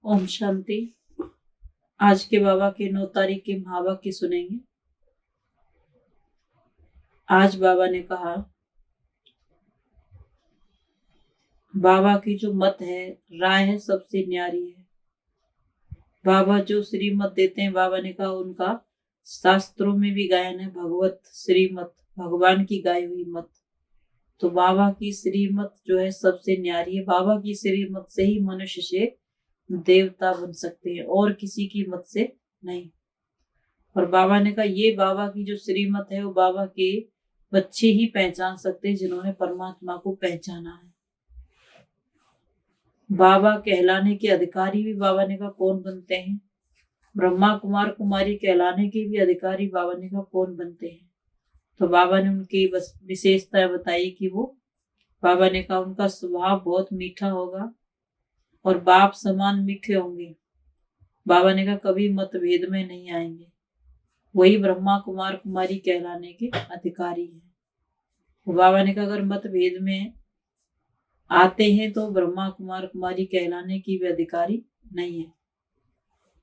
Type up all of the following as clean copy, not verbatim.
ओम शांति। आज के बाबा के 9 तारीख के महावाक्य सुनेंगे। आज बाबा ने कहा, बाबा की जो मत है, राय है, सबसे न्यारी है। बाबा जो श्रीमत देते हैं, बाबा ने कहा उनका शास्त्रों में भी गायन है, भगवत श्रीमत, भगवान की गाई हुई मत। तो बाबा की श्रीमत जो है सबसे न्यारी है। बाबा की श्रीमत से ही मनुष्य से देवता बन सकते हैं और किसी की मत से नहीं। और बाबा ने कहा ये बाबा की जो श्रीमत है वो बाबा के बच्चे ही पहचान सकते हैं जिन्होंने परमात्मा को पहचाना है। बाबा कहलाने के अधिकारी भी बाबा ने कहा कौन बनते हैं। ब्रह्मा कुमार कुमारी कहलाने के भी अधिकारी बाबा ने कहा कौन बनते हैं। तो बाबा ने उनकी बस विशेषता बताई कि वो बाबा ने कहा उनका स्वभाव बहुत मीठा होगा और बाप समान मीठे होंगे। बाबा ने कहा कभी मतभेद में नहीं आएंगे। वही ब्रह्मा कुमार कुमारी कहलाने के अधिकारी हैं। बाबा ने कहा अगर मतभेद में आते हैं तो ब्रह्मा कुमार कुमारी कहलाने की भी अधिकारी नहीं है।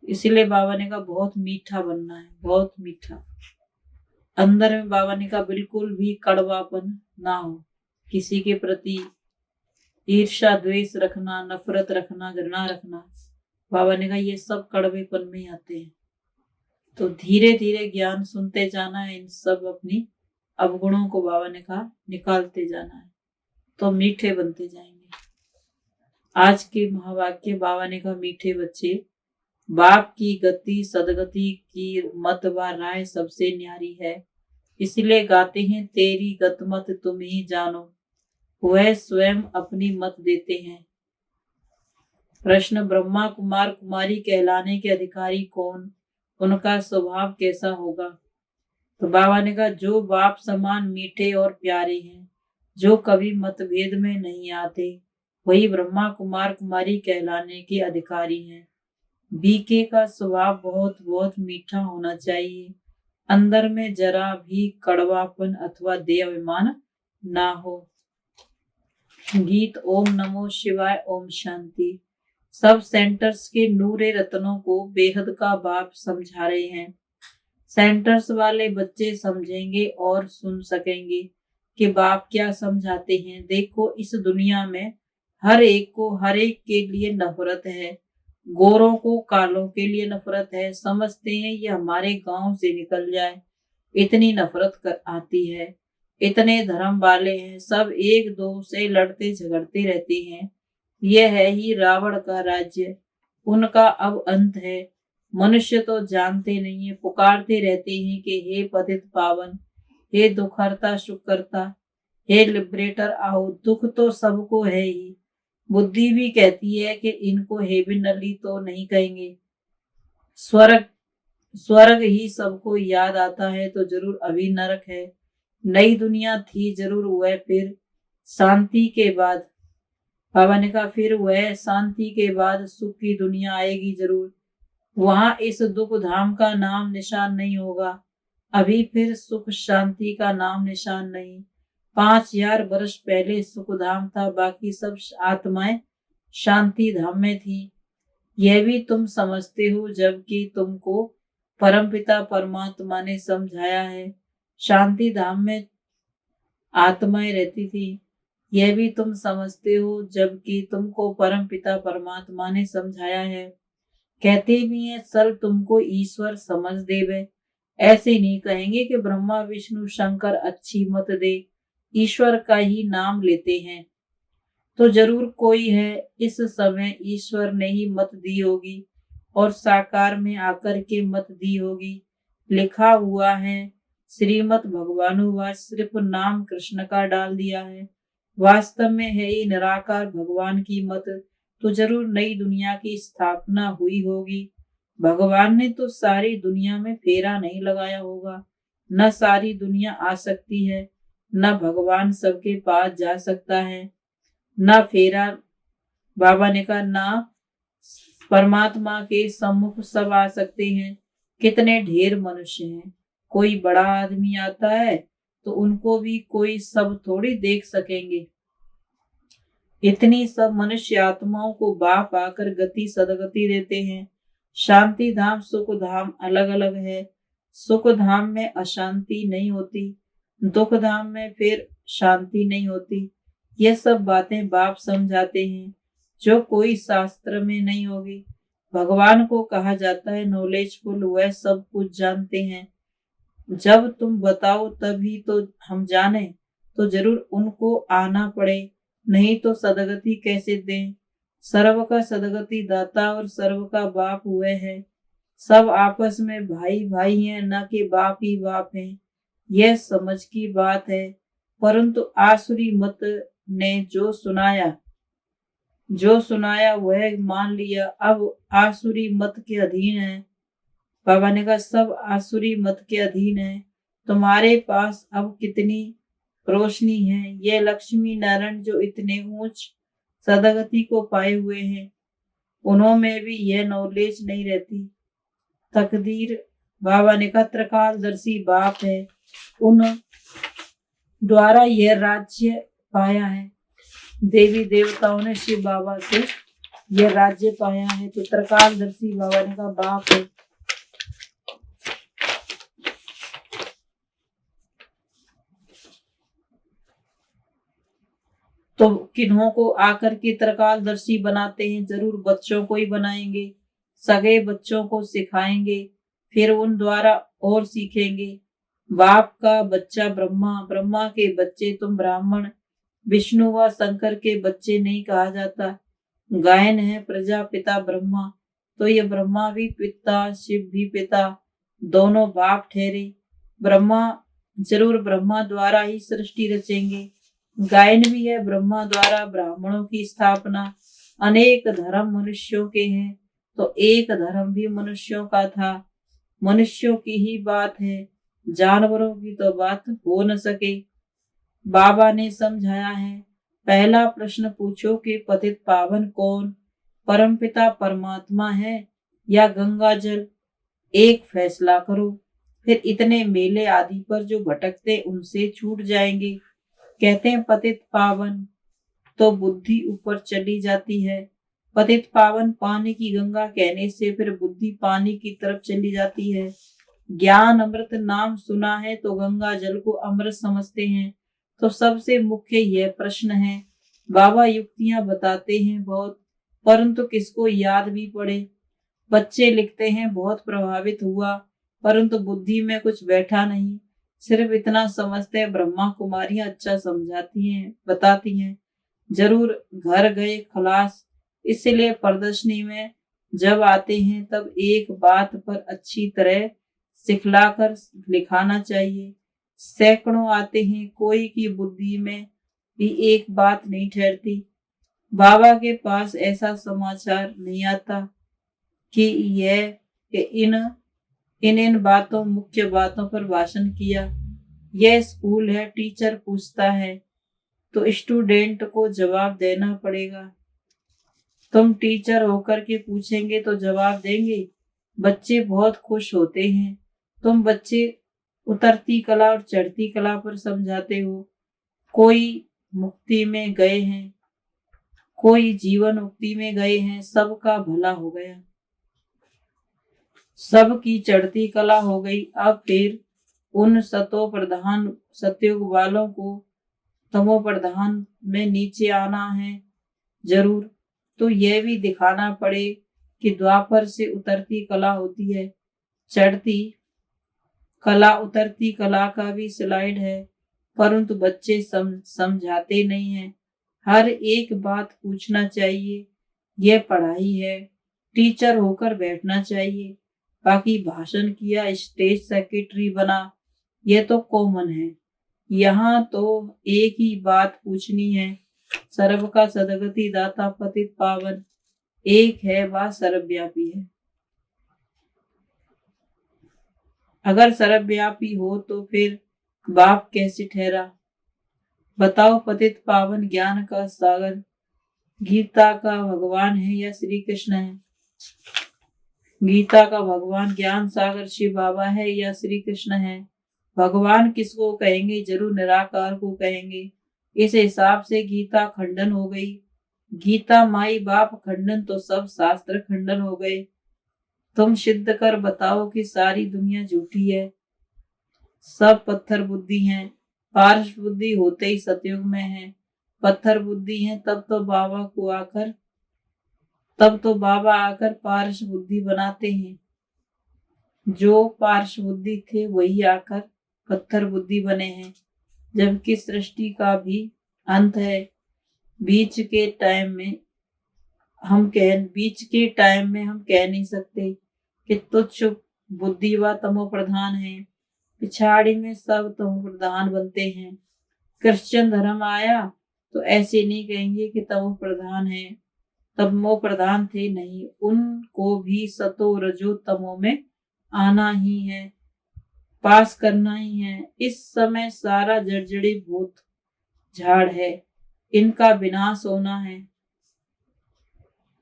इसीलिए बाबा ने कहा बहुत मीठा बनना है, बहुत मीठा। अंदर में बाबा ने कहा बिल्कुल भी कड़वापन ना हो, किसी के प्रति ईर्ष्या द्वेष रखना, नफरत रखना, घृणा रखना। बाबा ने कहा ये सब कड़वेपन में आते हैं। तो धीरे धीरे ज्ञान सुनते जाना है, इन सब अपनी अवगुणों को बाबा ने कहा निकालते जाना है, तो मीठे बनते जाएंगे। आज के महावाक्य बाबा ने कहा मीठे बच्चे, बाप की गति सदगति की मत व राय सबसे न्यारी है। इसलिए गाते हैं तेरी गत मत तुम ही जानो, वह स्वयं अपनी मत देते हैं। प्रश्न, ब्रह्मा कुमार कुमारी कहलाने के अधिकारी कौन, उनका स्वभाव कैसा होगा। तो बाबा ने कहा जो बाप समान मीठे और प्यारे हैं, जो कभी मतभेद में नहीं आते, वही ब्रह्मा कुमार कुमारी कहलाने के अधिकारी हैं। बीके का स्वभाव बहुत बहुत मीठा होना चाहिए, अंदर में जरा भी कड़वापन अथवा देहाभिमान ना हो। गीत ओम नमो शिवाय, ओम शांति। सब सेंटर्स के नूरे रत्नों को बेहद का बाप समझा रहे हैं। सेंटर्स वाले बच्चे समझेंगे और सुन सकेंगे कि बाप क्या समझाते हैं। देखो इस दुनिया में हर एक को हर एक के लिए नफरत है। गोरों को कालों के लिए नफरत है, समझते हैं ये हमारे गांव से निकल जाए, इतनी नफरत आती है। इतने धर्म वाले हैं, सब एक दो से लड़ते झगड़ते रहते हैं। यह है ही रावण का राज्य, उनका अब अंत है। मनुष्य तो जानते नहीं है, पुकारते रहते हैं कि हे पतित पावन, हे दुखहर्ता सुखकर्ता, हे लिबरेटर आओ। दुख तो सबको है ही, बुद्धि भी कहती है कि इनको हेविनली तो नहीं कहेंगे। स्वर्ग स्वर्ग ही सबको याद आता है तो जरूर अभी नरक है। नई दुनिया थी जरूर, वह फिर शांति के बाद, बाबा ने कहा फिर वह शांति के बाद सुख की दुनिया आएगी जरूर। वहां इस दुख धाम का नाम निशान नहीं होगा। अभी फिर सुख शांति का नाम निशान नहीं। 5000 वर्ष पहले सुख धाम था, बाकी सब आत्माएं शांति धाम में थी। यह भी तुम समझते हो, जबकि तुमको परमपिता परमात्मा ने समझाया है। शांति धाम में आत्माएं रहती थी, यह भी तुम समझते हो, जबकि तुमको परमपिता परमात्मा ने समझाया है। कहते भी हैं सल तुमको ईश्वर समझ देवे, ऐसे नहीं कहेंगे कि ब्रह्मा विष्णु शंकर अच्छी मत दे, ईश्वर का ही नाम लेते हैं तो जरूर कोई है। इस समय ईश्वर ने ही मत दी होगी और साकार में आकर के मत दी होगी। लिखा हुआ है श्रीमद भगवानुवाच, सिर्फ नाम कृष्ण का डाल दिया है, वास्तव में है ही निराकार भगवान की मत। तो जरूर नई दुनिया की स्थापना हुई होगी। भगवान ने तो सारी दुनिया में फेरा नहीं लगाया होगा, न सारी दुनिया आ सकती है, न भगवान सबके पास जा सकता है, न फेरा। बाबा ने कहा ना परमात्मा के सम्मुख सब आ सकते हैं। कितने ढेर मनुष्य हैं, कोई बड़ा आदमी आता है तो उनको भी कोई सब थोड़ी देख सकेंगे। इतनी सब मनुष्य आत्माओं को बाप आकर गति सदगति देते हैं। शांति धाम सुख धाम अलग अलग है। सुख धाम में अशांति नहीं होती, दुख धाम में फिर शांति नहीं होती। ये सब बातें बाप समझाते हैं जो कोई शास्त्र में नहीं होगी। भगवान को कहा जाता है नॉलेजफुल, वह सब कुछ जानते हैं। जब तुम बताओ तभी तो हम जाने, तो जरूर उनको आना पड़े, नहीं तो सदगति कैसे दें। सर्व का सदगति दाता और सर्व का बाप हुए है। सब आपस में भाई भाई हैं, न कि बाप ही बाप हैं। यह समझ की बात है। परंतु आसुरी मत ने जो सुनाया वह मान लिया, अब आसुरी मत के अधीन है। बाबा ने कहा सब आसुरी मत के अधीन है। तुम्हारे पास अब कितनी रोशनी है। ये लक्ष्मी नारायण जो इतने ऊंच सदगति को पाए हुए हैं, उन्होंने भी यह नॉलेज नहीं रहती। तकदीर बाबा ने कहा त्रिकालदर्शी बाप है, उन द्वारा यह राज्य पाया है। देवी देवताओं ने शिव बाबा से यह राज्य पाया है। तो त्रिकालदर्शी बाबा ने कहा बाप है। तो किन्हों को आकर के त्रिकालदर्शी बनाते हैं, जरूर बच्चों को ही बनाएंगे। सगे बच्चों को सिखाएंगे, फिर उन द्वारा और सीखेंगे। बाप का बच्चा ब्रह्मा, ब्रह्मा के बच्चे तुम ब्राह्मण, विष्णु व शंकर के बच्चे नहीं कहा जाता। गायन है प्रजापिता ब्रह्मा, तो ये ब्रह्मा भी पिता, शिव भी पिता, दोनों बाप ठहरे। ब्रह्मा जरूर ब्रह्मा द्वारा ही सृष्टि रचेंगे। गायन भी है ब्रह्मा द्वारा ब्राह्मणों की स्थापना। अनेक धर्म मनुष्यों के हैं, तो एक धर्म भी मनुष्यों का था। मनुष्यों की ही बात है, जानवरों की तो बात हो न सके। बाबा ने समझाया है, पहला प्रश्न पूछो कि पतित पावन कौन, परमपिता परमात्मा है या गंगा जल। एक फैसला करो, फिर इतने मेले आदि पर जो भटकते उनसे छूट जाएंगे। कहते हैं पतित पावन, तो बुद्धि ऊपर चली जाती है। पतित पावन पानी की गंगा कहने से फिर बुद्धि पानी की तरफ चली जाती है। ज्ञान अमृत नाम सुना है तो गंगा जल को अमृत समझते हैं। तो सबसे मुख्य यह प्रश्न है। बाबा युक्तियां बताते हैं बहुत, परंतु किसको याद भी पड़े। बच्चे लिखते हैं बहुत प्रभावित हुआ, परंतु बुद्धि में कुछ बैठा नहीं। सिर्फ इतना समझते हैं ब्रह्मा कुमारियां अच्छा समझाती हैं, बताती हैं, जरूर घर गए खलास। इसलिए प्रदर्शनी में जब आते हैं तब एक बात पर अच्छी तरह सिखलाकर लिखाना चाहिए। सैकड़ों आते हैं, कोई की बुद्धि में भी एक बात नहीं ठहरती। बाबा के पास ऐसा समाचार नहीं आता कि यह कि इन बातों मुख्य बातों पर भाषण किया। यह स्कूल है, टीचर पूछता है तो स्टूडेंट को जवाब देना पड़ेगा। तुम टीचर होकर के पूछेंगे तो जवाब देंगे। बच्चे बहुत खुश होते हैं। तुम बच्चे उतरती कला और चढ़ती कला पर समझाते हो। कोई मुक्ति में गए हैं, कोई जीवन मुक्ति में गए हैं, सबका भला हो गया, सबकी चढ़ती कला हो गई। अब फिर उन सतो प्रधान सतयुग वालों को तमो प्रधान में नीचे आना है जरूर। तो यह भी दिखाना पड़े कि द्वापर से उतरती कला होती है, चढ़ती कला, उतरती कला का भी स्लाइड है, परंतु बच्चे समझाते नहीं हैं। हर एक बात पूछना चाहिए, यह पढ़ाई है। टीचर होकर बैठना चाहिए, बाकी भाषण किया, स्टेज सेक्रेटरी बना, यह तो कॉमन है। यहाँ तो एक ही बात पूछनी है, सर्व का सदगति दाता पतित पावन एक है, वह सर्वव्यापी है। अगर सर्वव्यापी हो तो फिर बाप कैसे ठहरा। बताओ, पतित पावन ज्ञान का सागर गीता का भगवान है या श्री कृष्ण है। गीता का भगवान ज्ञान सागर शिव बाबा है या श्री कृष्ण है। भगवान किसको कहेंगे, जरूर निराकार को कहेंगे। इस हिसाब से गीता खंडन हो गई। गीता माई बाप खंडन तो सब शास्त्र खंडन हो गए। तुम सिद्ध कर बताओ कि सारी दुनिया झूठी है, सब पत्थर बुद्धि हैं। पार्श बुद्धि होते ही सतयुग में है, पत्थर बुद्धि है तब तो बाबा आकर पार्श बुद्धि बनाते हैं। जो पार्श बुद्धि थे वही आकर पत्थर बुद्धि बने हैं, जबकि सृष्टि का भी अंत है। बीच के टाइम में हम कह नहीं सकते कि तुच्छ बुद्धि व तमो प्रधान है। पिछाड़ी में सब तमो प्रधान बनते हैं। क्रिश्चियन धर्म आया तो ऐसे नहीं कहेंगे कि तमो प्रधान है, तमो प्रधान थे नहीं, उनको भी सतो रजो तमो में आना ही है, पास करना ही है। इस समय सारा जड़जड़ी भूत झाड़ है, इनका विनाश होना है।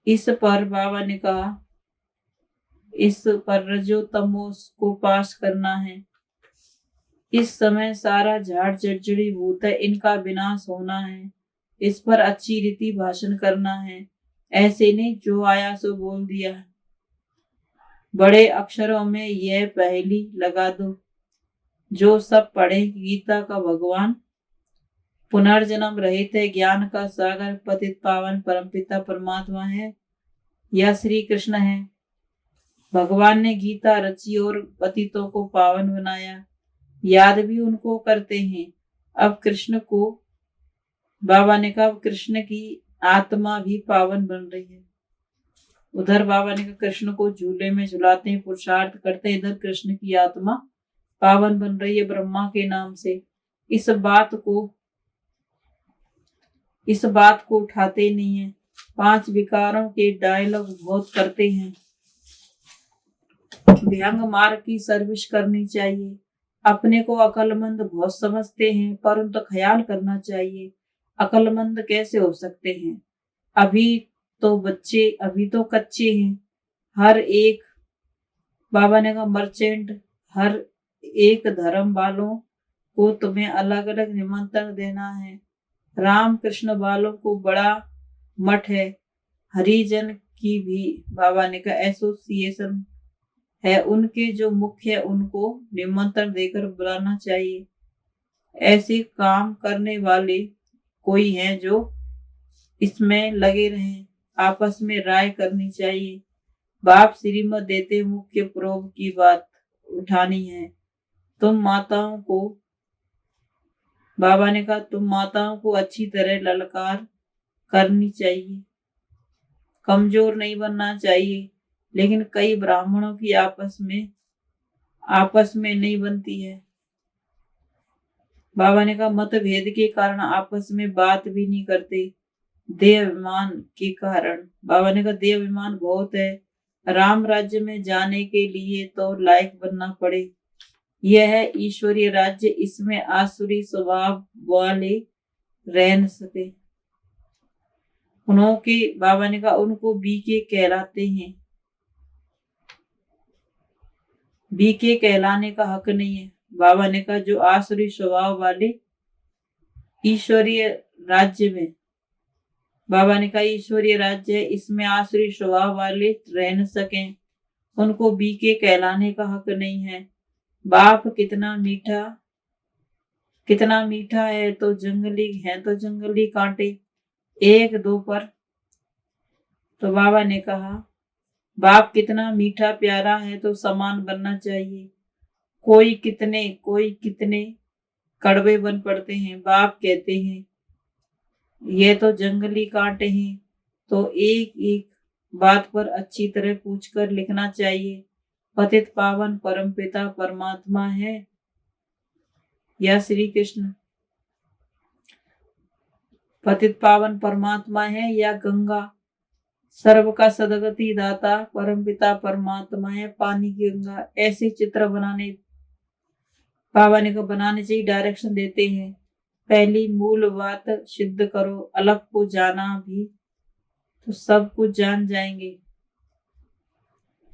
इस पर बाबा ने कहा, इस पर रजो तमोस को पास करना है। इस समय सारा झाड़ जड़जड़ी भूत है, इनका विनाश होना है। इस पर अच्छी रीति भाषण करना है, ऐसे नहीं जो आया सो बोल दिया। बड़े अक्षरों में यह पहेली लगा दो, जो सब पढ़े गीता का भगवान पुनर्जन्म रहित है, ज्ञान का सागर पतित पावन परमपिता परमात्मा है या श्री कृष्ण है। भगवान ने गीता रची और पतितों को पावन बनाया, याद भी उनको करते हैं। अब कृष्ण को बाबा ने कहा, कृष्ण की आत्मा भी पावन बन रही है। उधर बाबा ने कहा कृष्ण को झूले में झुलाते हैं, पुरुषार्थ करते हैं, इधर कृष्ण की आत्मा पावन बन रही है ब्रह्मा के नाम से। इस बात को उठाते नहीं है। 5 विकारों के डायलॉग बहुत करते हैं। व्यंग मार्ग की सर्विस करनी चाहिए। अपने को अकलमंद बहुत समझते हैं, पर उनका ख्याल करना चाहिए। अकलमंद कैसे हो सकते हैं? अभी तो कच्चे हैं। हर एक बाबा ने कहा मर्चेंट, हर एक धर्म वालों को तुम्हें अलग अलग निमंत्रण देना है। राम कृष्ण वालों को बड़ा मठ है, हरिजन की भी बाबा ने कहा एसोसिएशन है, उनके जो मुख्य है उनको निमंत्रण देकर बुलाना चाहिए। ऐसे काम करने वाले कोई हैं जो इसमें लगे रहें, आपस में राय करनी चाहिए। बाप श्रीमत देते मुख्य प्रोब की बात उठानी है। बाबा ने कहा तुम माताओं को अच्छी तरह ललकार करनी चाहिए, कमजोर नहीं बनना चाहिए। लेकिन कई ब्राह्मणों की आपस में नहीं बनती है। बाबा ने कहा मतभेद के कारण आपस में बात भी नहीं करते, देहाभिमान के कारण। बाबा ने कहा देहाभिमान बहुत है, राम राज्य में जाने के लिए तो लायक बनना पड़े। यह है ईश्वरीय राज्य, इसमें आसुरी स्वभाव वाले रह न सके। बाबा ने कहा उनको बीके कहलाते हैं, बीके कहलाने का हक नहीं है। बाबा ने कहा जो आसुरी स्वभाव वाले ईश्वरीय राज्य में, बाबा ने कहा ईश्वरीय राज्य है, इसमें आसुरी स्वभाव वाले रह न सकें, उनको बीके कहलाने का हक नहीं है। बाप कितना मीठा है तो जंगली कांटे एक दो पर। तो बाबा ने कहा बाप कितना मीठा प्यारा है तो समान बनना चाहिए। कोई कितने कड़वे बन पड़ते हैं। बाप कहते हैं ये तो जंगली कांटे हैं, तो एक एक बात पर अच्छी तरह पूछकर लिखना चाहिए। पतित पावन परमपिता परमात्मा है या श्री कृष्ण, पतित पावन परमात्मा है या गंगा, सर्व का सदगति दाता परमपिता परमात्मा है, पानी की गंगा। ऐसे चित्र बाबा ने को बनाने चाहिए, डायरेक्शन देते हैं। पहली मूल बात सिद्ध करो, अलग को जाना भी तो सब कुछ जान जाएंगे।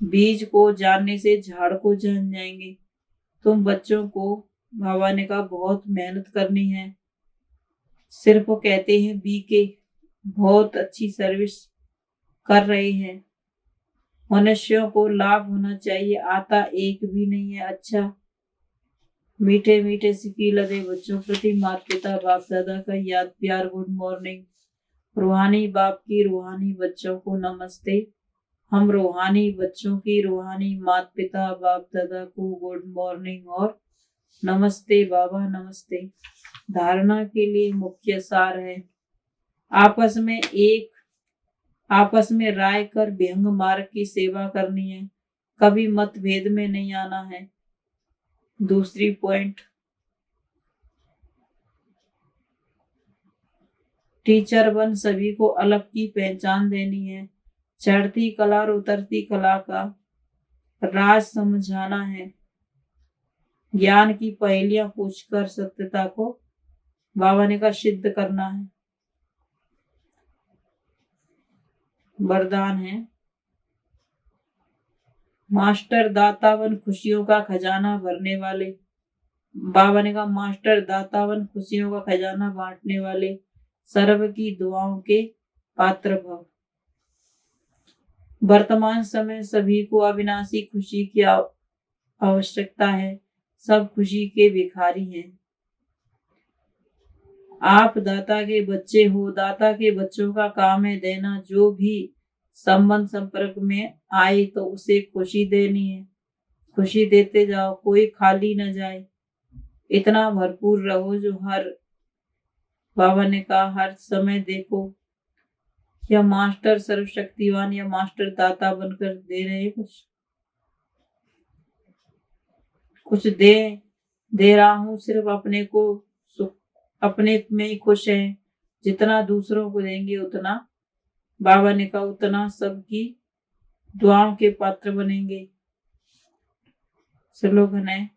बीज को जानने से झाड़ को जान जाएंगे। तुम बच्चों को बाबा ने कहा बहुत मेहनत करनी है। सिर्फ कहते हैं बीके, बहुत अच्छी सर्विस कर रहे हैं। मनुष्यों को लाभ होना चाहिए, आता एक भी नहीं है। अच्छा, मीठे मीठे सिक्की लदे बच्चों प्रति माता पिता बाप दादा का याद प्यार गुड मॉर्निंग। रूहानी बाप की रूहानी बच्चों को नमस्ते। हम रूहानी बच्चों की रूहानी माता पिता बाप दादा को गुड मॉर्निंग और नमस्ते बाबा नमस्ते। धारणा के लिए मुख्य सार है, आपस में राय कर विहंग मार्ग की सेवा करनी है, कभी मतभेद में नहीं आना है। दूसरी पॉइंट, टीचर बन सभी को अलग की पहचान देनी है, चढ़ती कला और उतरती कला का राज समझाना है, ज्ञान की पहेलियां पूछकर सत्यता को बाबा ने का सिद्ध करना है। वरदान है, मास्टर दातावन खुशियों का खजाना भरने वाले। बाबा ने कहा मास्टर दातावन खुशियों का खजाना बांटने वाले, सर्व की दुआओं के पात्र भव। वर्तमान समय सभी को अविनाशी खुशी की आवश्यकता है, सब खुशी के भिखारी हैं। आप दाता के बच्चे हो, दाता के बच्चों का काम है देना। जो भी संबंध संपर्क में आए तो उसे खुशी देनी है, खुशी देते जाओ, कोई खाली न जाए। इतना भरपूर रहो जो हर, बाबा ने कहा हर समय देखो या मास्टर सर्वशक्तिवान या मास्टर दाता बनकर दे रहे कुछ दे रहा हूं, सिर्फ अपने को सुख, अपने में ही खुश है। जितना दूसरों को देंगे उतना, बाबा ने कहा उतना सबकी दुआओं के पात्र बनेंगे। स्लोगन है,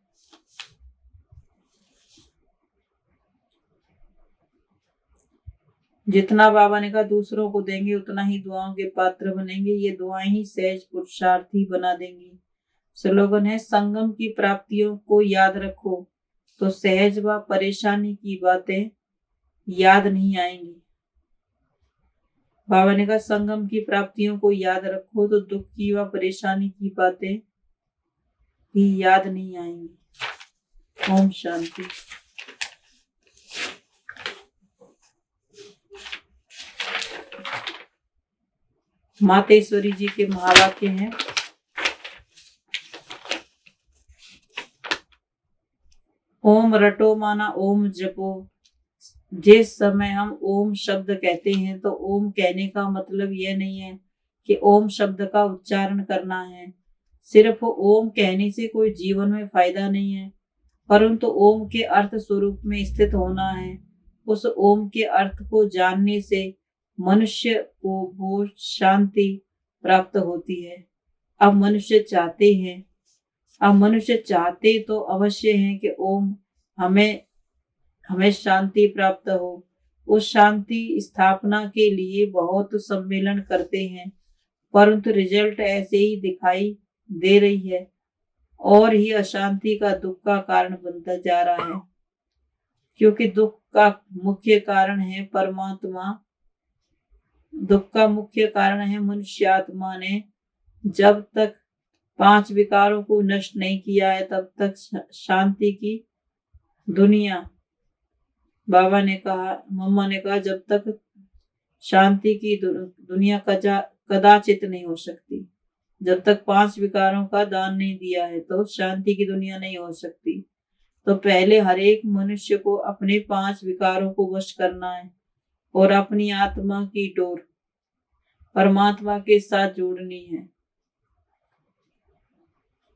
जितना बाबा ने कहा दूसरों को देंगे उतना ही दुआओं के पात्र बनेंगे, ये दुआएं ही सहज पुरुषार्थी बना देंगी। स्लोगन है, संगम की प्राप्तियों को याद रखो तो सहज व परेशानी की बातें याद नहीं आएंगी। बाबा ने कहा संगम की प्राप्तियों को याद रखो तो दुख की व परेशानी की बातें भी याद नहीं आएंगी। ओम शांति। मातेश्वरी जी के महावाक्य हैं, ओम रटो माना ओम जपो। जिस समय हम ओम शब्द कहते हैं तो ओम कहने का मतलब यह नहीं है कि ओम शब्द का उच्चारण करना है। सिर्फ ओम कहने से कोई जीवन में फायदा नहीं है, परंतु ओम के अर्थ स्वरूप में स्थित होना है। उस ओम के अर्थ को जानने से मनुष्य को बहुत शांति प्राप्त होती है। अब मनुष्य चाहते तो अवश्य है कि ओम हमें शांति प्राप्त हो। उस शांति स्थापना के लिए बहुत सम्मेलन करते हैं, परंतु रिजल्ट ऐसे ही दिखाई दे रही है और ही अशांति का दुख का कारण बनता जा रहा है, क्योंकि दुख का मुख्य कारण है परमात्मा। दुख का मुख्य कारण है मनुष्य आत्मा ने जब तक 5 विकारों को नष्ट नहीं किया है तब तक शांति की दुनिया, बाबा ने कहा, मम्मा ने कहा, जब तक शांति की दुनिया कदाचित नहीं हो सकती। जब तक 5 विकारों का दान नहीं दिया है तो शांति की दुनिया नहीं हो सकती। तो पहले हर एक मनुष्य को अपने 5 विकारों को वश करना है और अपनी आत्मा की डोर परमात्मा के साथ जोड़नी है।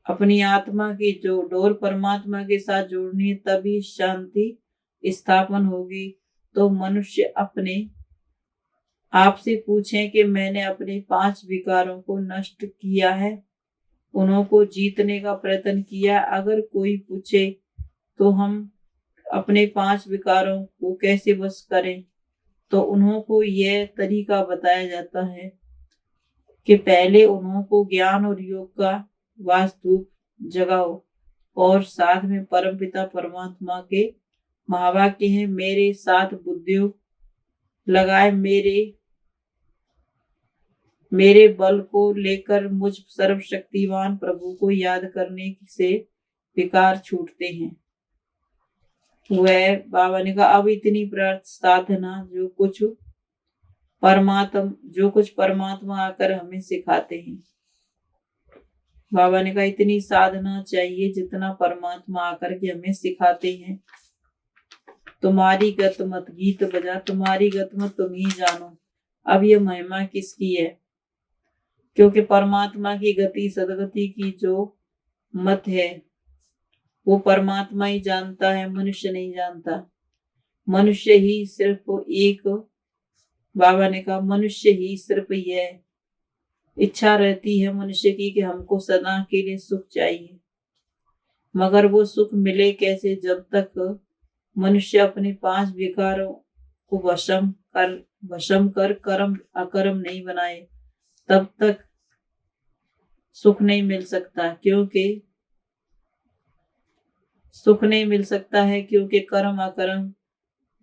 अपनी आत्मा की जो डोर परमात्मा के साथ जोड़नी है, तभी शांति स्थापन होगी। तो मनुष्य अपने आप से पूछें कि मैंने अपने 5 विकारों को नष्ट किया है, उनको जीतने का प्रयत्न किया। अगर कोई पूछे तो हम अपने 5 विकारों को कैसे वश करें, तो उनको यह तरीका बताया जाता है कि पहले उनको ज्ञान और योग का वास्तु जगाओ और साथ में परमपिता परमात्मा के महावाक्य हैं, मेरे साथ बुद्धि लगाए, मेरे मेरे बल को लेकर मुझ सर्वशक्तिमान प्रभु को याद करने से विकार छूटते हैं। वह बाबा ने कहा अब इतनी साधना जो कुछ परमात्मा आकर हमें सिखाते हैं। बाबा ने कहा इतनी साधना चाहिए जितना परमात्मा आकर के हमें सिखाते हैं। तुम्हारी गत मत गीत बजा, तुम्हारी गत मत तुम ही जानो। अब ये महिमा किसकी है? क्योंकि परमात्मा की गति सदगति की जो मत है वो परमात्मा ही जानता है, मनुष्य नहीं जानता। मनुष्य ही सिर्फ एक, बाबा ने कहा मनुष्य ही सिर्फ यह इच्छा रहती है मनुष्य की कि हमको सदा के लिए सुख चाहिए। मगर वो सुख मिले कैसे जब तक मनुष्य अपने 5 विकारों को वशम कर कर्म अकर्म नहीं बनाए, तब तक सुख नहीं मिल सकता। क्योंकि कर्म अकर्म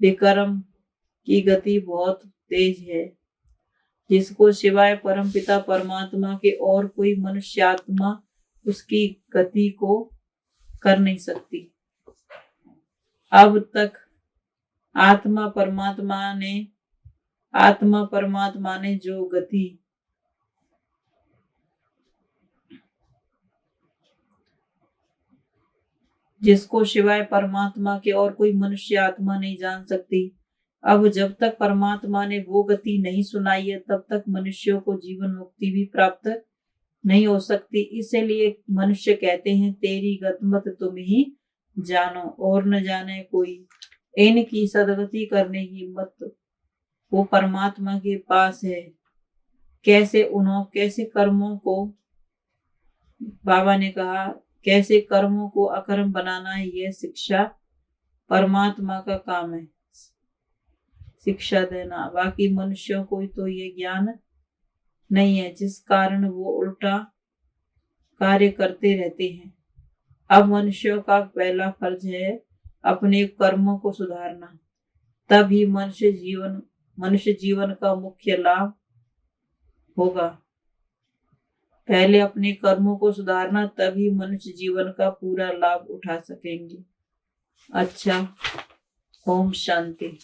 विकर्म की गति बहुत तेज है, जिसको सिवाय परमपिता परमात्मा के और कोई मनुष्य आत्मा उसकी गति को कर नहीं सकती। अब तक आत्मा परमात्मा ने जो गति जिसको सिवाय परमात्मा के और कोई मनुष्य आत्मा नहीं जान सकती, अब जब तक परमात्मा ने वो गति नहीं सुनाई है तब तक मनुष्यों को जीवन मुक्ति भी प्राप्त नहीं हो सकती। इसीलिए मनुष्य कहते हैं तेरी गत मत तुम ही जानो और न जाने कोई। इनकी सदगति करने की मत वो परमात्मा के पास है। कैसे कर्मों को, बाबा ने कहा कैसे कर्मों को अकर्म बनाना है, यह शिक्षा परमात्मा का काम है, शिक्षा देना। बाकी मनुष्यों को तो ये ज्ञान नहीं है, जिस कारण वो उल्टा कार्य करते रहते हैं। अब मनुष्यों का पहला फर्ज है अपने कर्मों को सुधारना, तभी मनुष्य जीवन का मुख्य लाभ होगा। पहले अपने कर्मों को सुधारना, तभी मनुष्य जीवन का पूरा लाभ उठा सकेंगे। अच्छा, ओम शांति।